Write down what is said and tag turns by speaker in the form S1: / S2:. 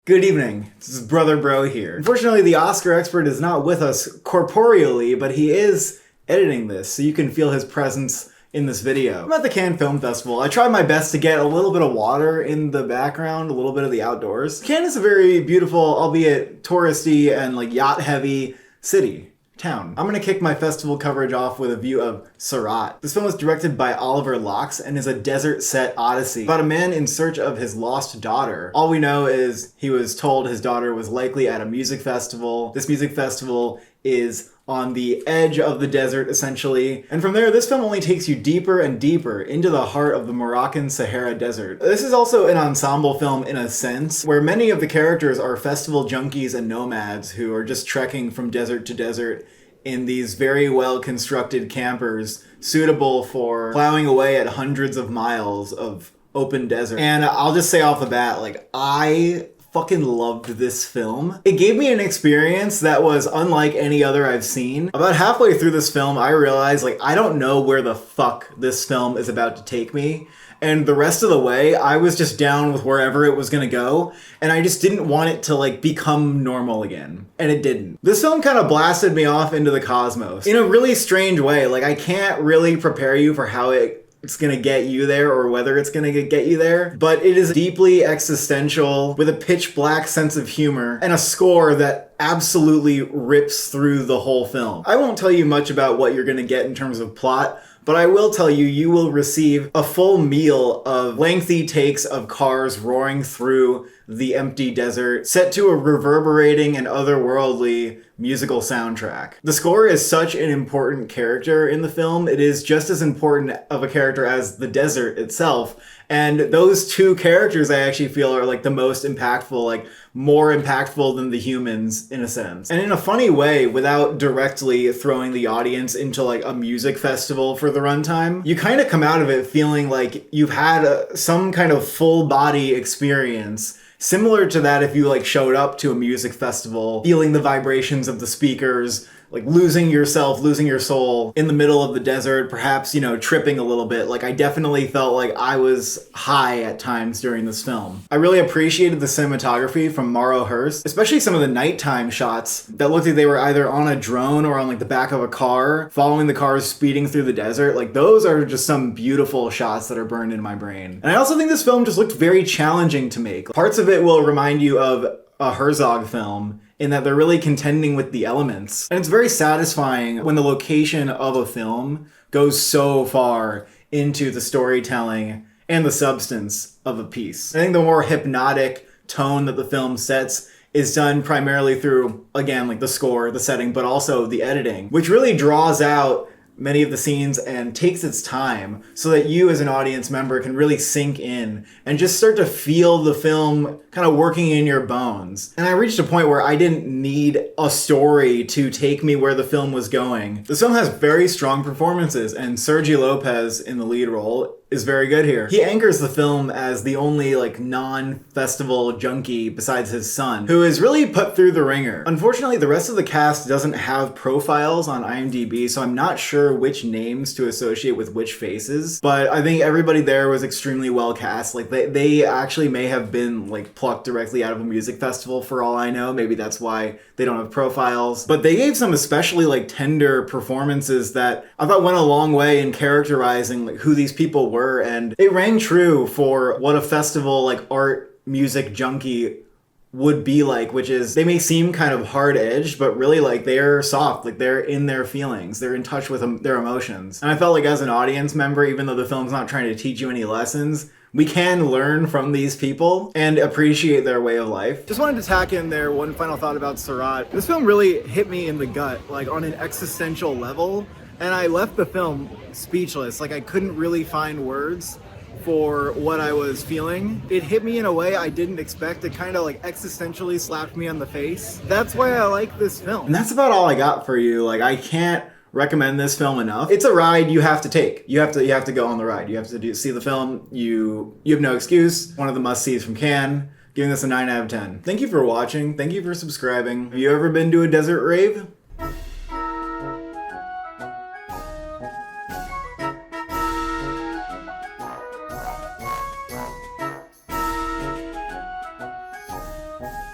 S1: Good evening, this is Brother Bro here. Unfortunately, the Oscar expert is not with us corporeally, but he is editing this, so you can feel his presence in this video. I'm at the Cannes Film Festival. I tried my best to get a little bit of water in the background, a little bit of the outdoors. Cannes is a very beautiful, albeit touristy and yacht-heavy town. I'm gonna kick my festival coverage off with a view of Sirât. This film was directed by Oliver Laux and is a desert set odyssey about a man in search of his lost daughter. All we know is he was told his daughter was likely at a music festival. This music festival is on the edge of the desert, essentially. And from there, this film only takes you deeper and deeper into the heart of the Moroccan Sahara Desert. This is also an ensemble film in a sense, where many of the characters are festival junkies and nomads who are just trekking from desert to desert in these very well-constructed campers suitable for plowing away at hundreds of miles of open desert. And I'll just say off the bat, I fucking loved this film. It gave me an experience that was unlike any other I've seen. About halfway through this film, I realized, I don't know where the fuck this film is about to take me. And the rest of the way, I was just down with wherever it was gonna go, and I just didn't want it to become normal again. And it didn't. This film kind of blasted me off into the cosmos in a really strange way. I can't really prepare you for how it's gonna get you there or whether it's gonna get you there, but it is deeply existential with a pitch black sense of humor and a score that absolutely rips through the whole film. I won't tell you much about what you're gonna get in terms of plot, but I will tell you, you will receive a full meal of lengthy takes of cars roaring through the empty desert, set to a reverberating and otherworldly musical soundtrack. The score is such an important character in the film. It is just as important of a character as the desert itself. And those two characters I actually feel are the most impactful, more impactful than the humans in a sense. And in a funny way, without directly throwing the audience into a music festival for the runtime, you kind of come out of it feeling like you've had some kind of full body experience. Similar to that if you showed up to a music festival, feeling the vibrations of the speakers, losing yourself, losing your soul in the middle of the desert, perhaps, tripping a little bit. I definitely felt like I was high at times during this film. I really appreciated the cinematography from Mauro Hurst, especially some of the nighttime shots that looked like they were either on a drone or on the back of a car, following the cars speeding through the desert. Those are just some beautiful shots that are burned in my brain. And I also think this film just looked very challenging to make. Parts of it will remind you of a Herzog film, in that they're really contending with the elements. And it's very satisfying when the location of a film goes so far into the storytelling and the substance of a piece. I think the more hypnotic tone that the film sets is done primarily through, again, the score, the setting, but also the editing, which really draws out many of the scenes and takes its time so that you as an audience member can really sink in and just start to feel the film kind of working in your bones. And I reached a point where I didn't need a story to take me where the film was going. The film has very strong performances, and Sergi Lopez in the lead role is very good here. He anchors the film as the only non-festival junkie besides his son, who is really put through the ringer. Unfortunately, the rest of the cast doesn't have profiles on IMDb, so I'm not sure which names to associate with which faces, but I think everybody there was extremely well cast. They actually may have been plucked directly out of a music festival for all I know. Maybe that's why they don't have profiles. But they gave some especially tender performances that I thought went a long way in characterizing who these people were, and it rang true for what a festival art music junkie would be which is they may seem kind of hard-edged, but really they're soft, they're in their feelings, they're in touch with their emotions. And I felt as an audience member, even though the film's not trying to teach you any lessons, we can learn from these people and appreciate their way of life. Just wanted to tack in there one final thought about Sirât. This film really hit me in the gut, on an existential level, and I left the film speechless. I couldn't really find words for what I was feeling. It hit me in a way I didn't expect. It kind of existentially slapped me on the face. That's why I like this film. And that's about all I got for you. I can't recommend this film enough. It's a ride you have to take. You have to go on the ride. You have to see the film. You have no excuse. One of the must-sees from Cannes. Giving this a 9 out of 10. Thank you for watching. Thank you for subscribing. Have you ever been to a desert rave?